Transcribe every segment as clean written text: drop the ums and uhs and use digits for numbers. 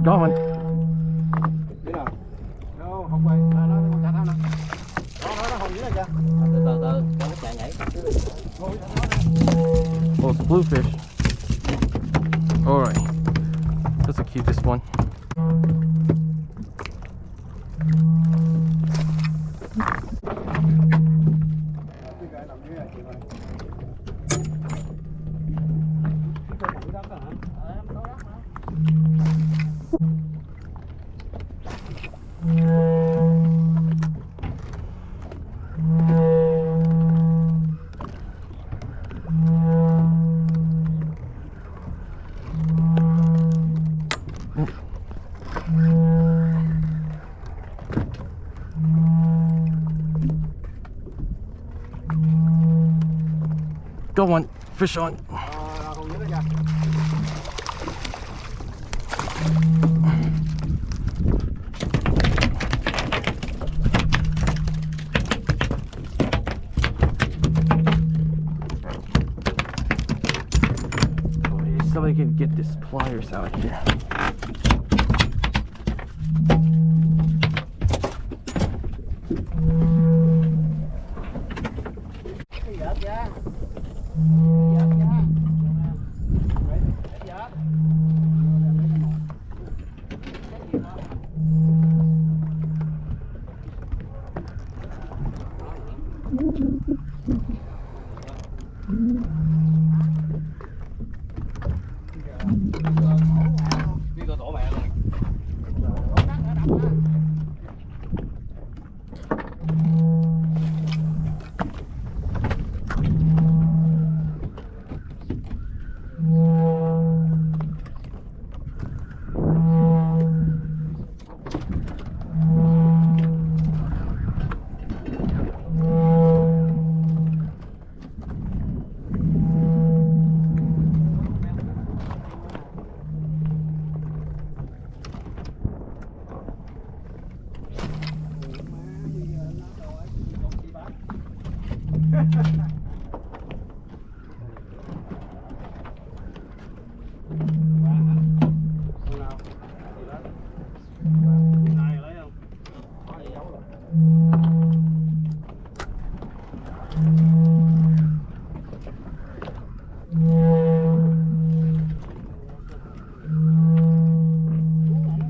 Go on. Đi nào. Đâu, không quay. Nó chả thao nè. Nó hồn dưới này kìa. Từ từ cho nó chạy nhảy. Oh, it's a bluefish. Alright. That's the cutest one. Go on, fish on. Hồn dưới này kìa. Somebody can get this pliers out here.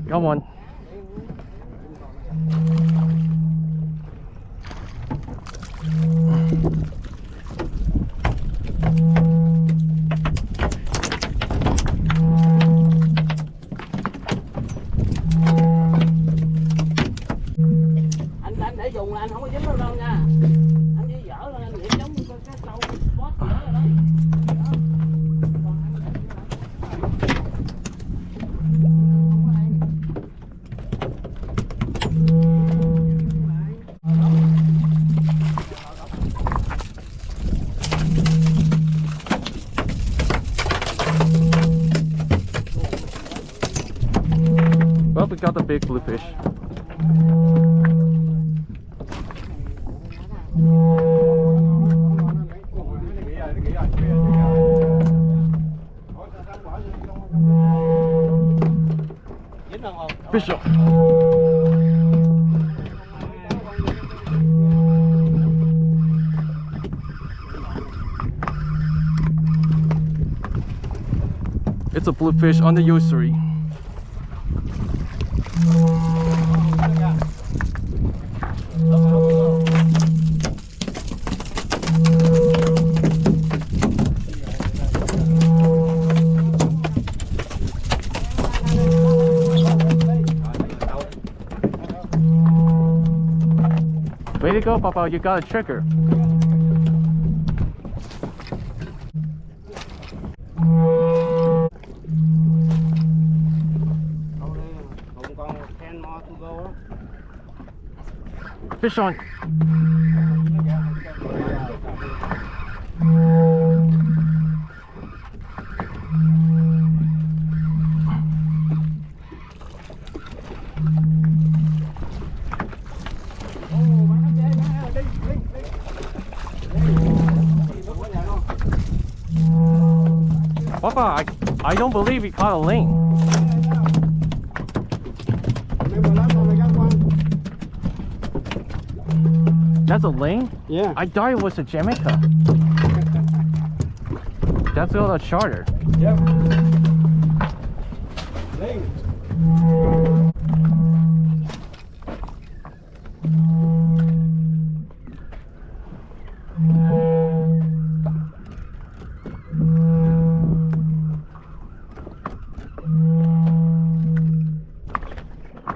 Come on. Anh để dùng là anh không có dính đâu đâu nha. Anh chỉ dở lên anh để giống cái sâu spot gì đó rồi đó. Well, we got the big bluefish. Fish on. It's a bluefish on the Yo-Zuri. Way to go, Papa, you got a trigger. Fish on. Papa, I don't believe he caught a ling. That's a lane? Yeah. I thought it was a Jamaica. That's all a charter. Yep. Lane.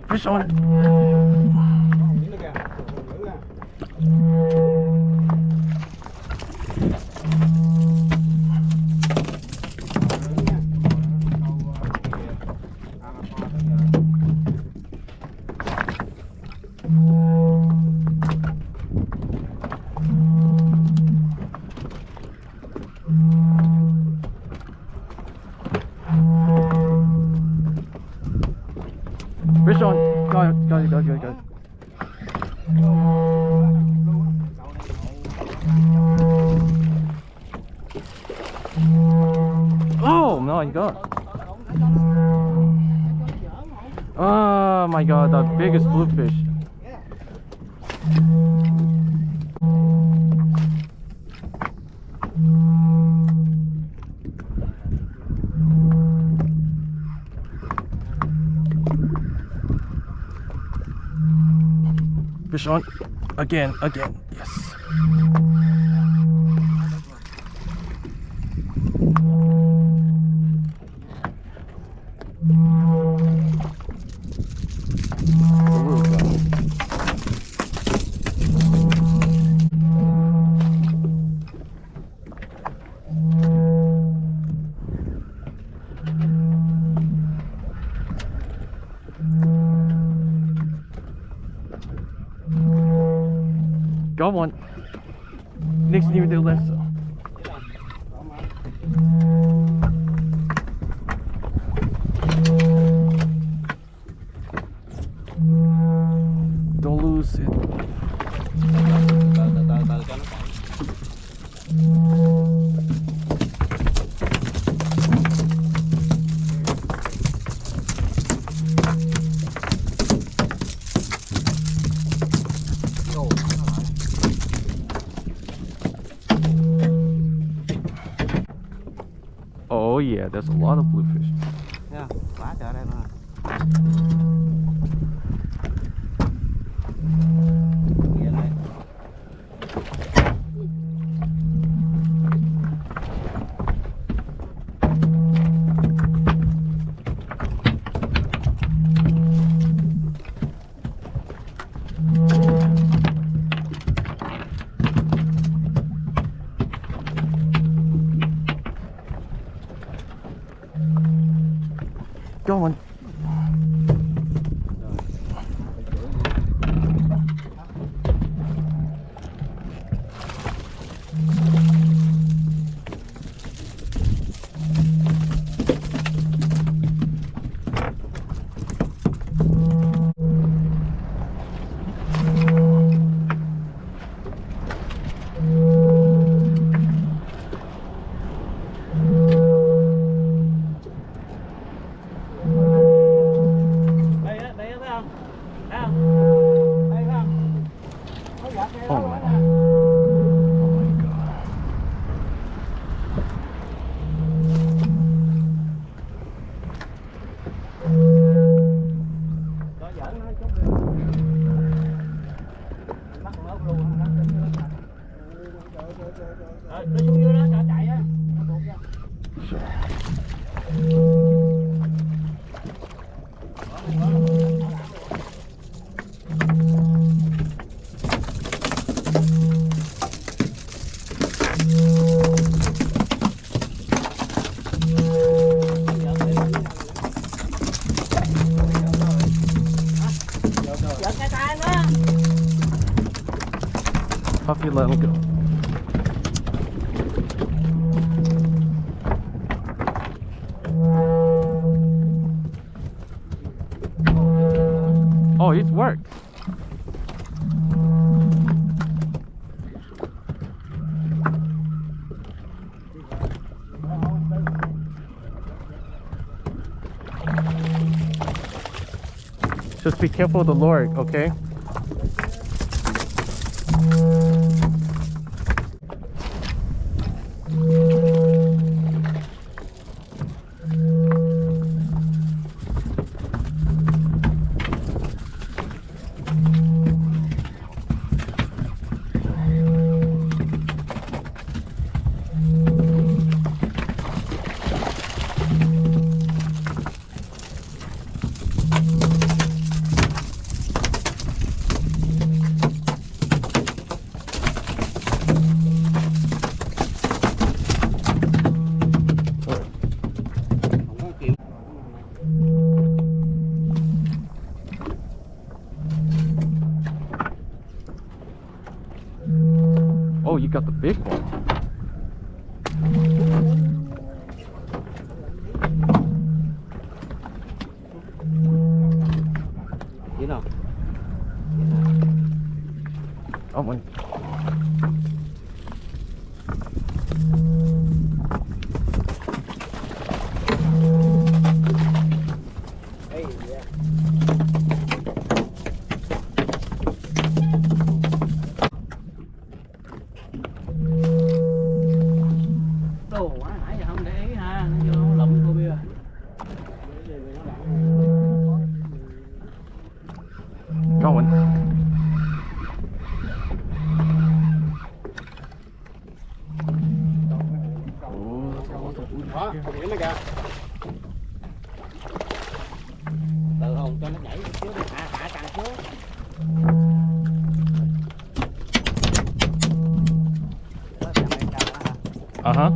Fish on. Fish on. Got it. Oh my god. Oh my god, the biggest bluefish. Fish on. Again. Yes. Got one. Next near the left. Don't lose it. Oh yeah, there's a lot of bluefish. Yeah, quá trời đây mà. Going. Oh my. Oh my god. Nó xuống dưới đó cho chạy á. Puffy, let him go. Oh, it's worked. Just be careful of the lure, okay? Oh, you got the big one. Gì nào? Oh my. Đồ quá nãy giờ không để ý ha, nó vô lụm cô bia. Going. Đó, điểm này kìa. Từ hồn cho nó nhảy xuống đi, hạ càng xuống. Uh-huh.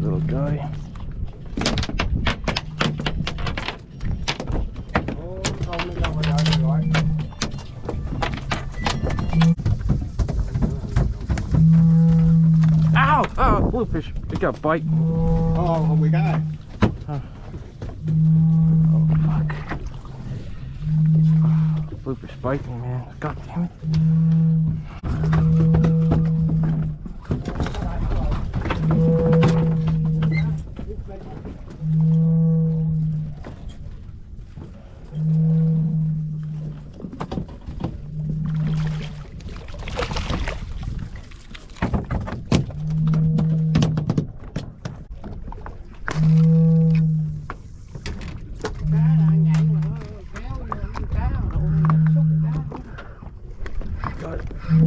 Little guy. Ow! Oh, bluefish. It got a bite. Oh, không bị cá này. Oh, fuck. Bluefish bite me, man. God damn it.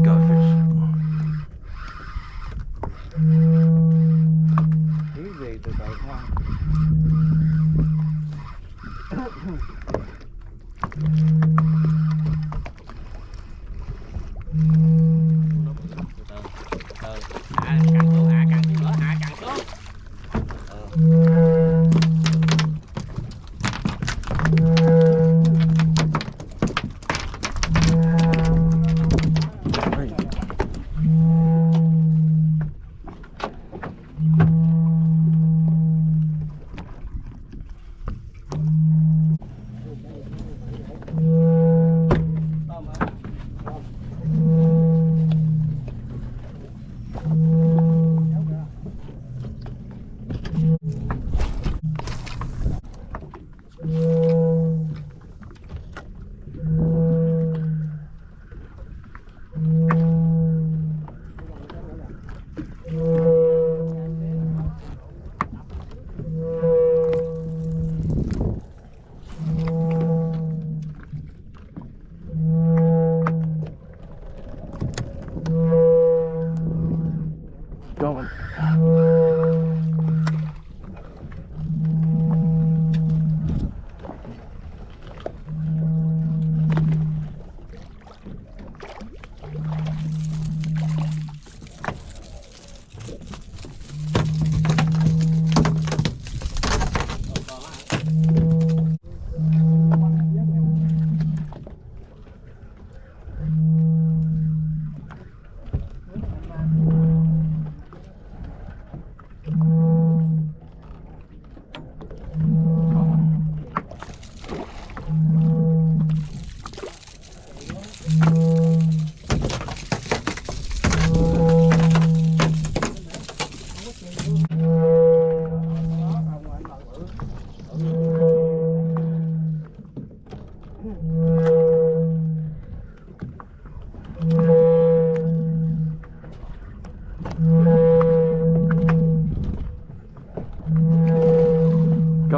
Got fish. Cái gì từ từ thôi. Going.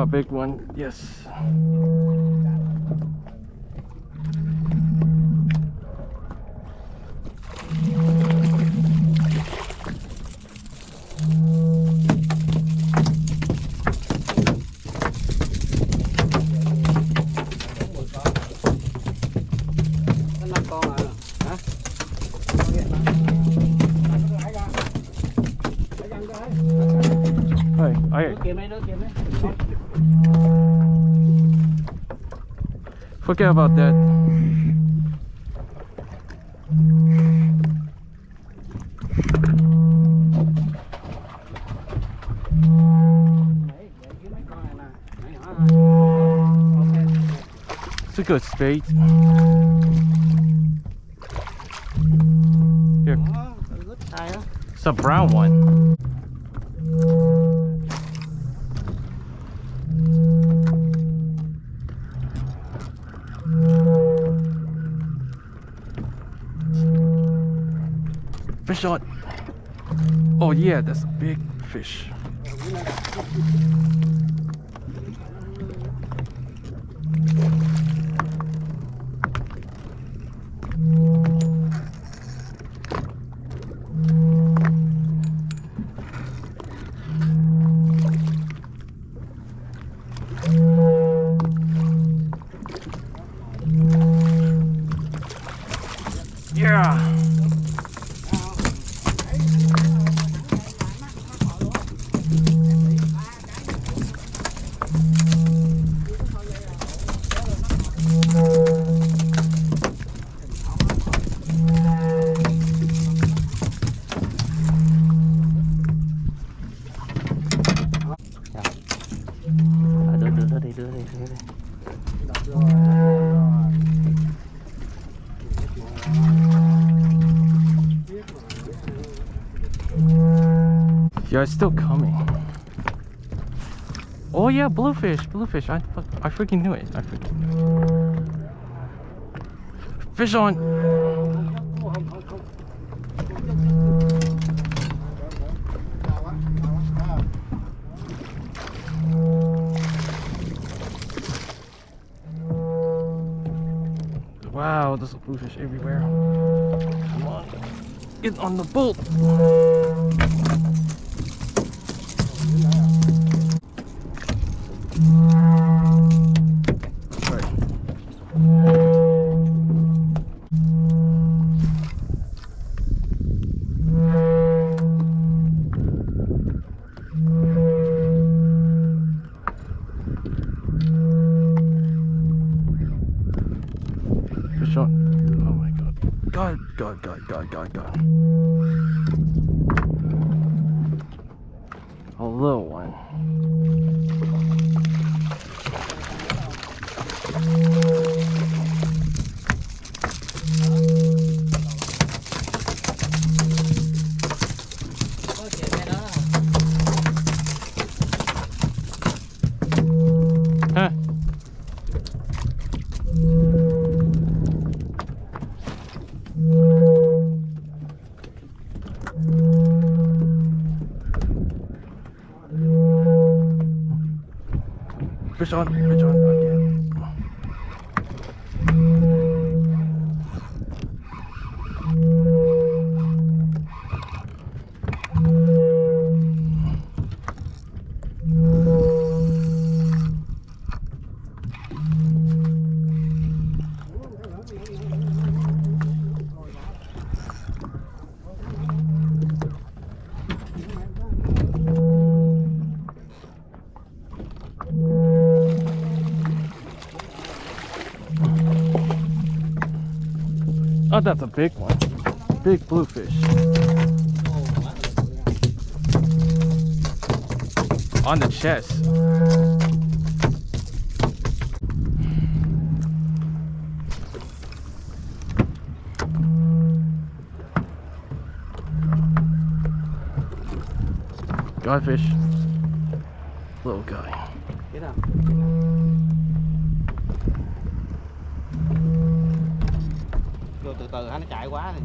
got a big one. Yes. Forget about that. It's a good spade. Here. It's a brown one. Fish on. Oh yeah, that's a big fish. Yeah. Yeah, it's still coming. Oh yeah, bluefish. I freaking knew it. Fish on. Wow, there's a bluefish everywhere. Come on, get on the boat. Fish on. Oh my god. God. A little one. Huh? Fish on again. Oh, that's a big one. Big bluefish. On the chest. Godfish. Little guy. Get up. Vô từ từ nó chạy quá thì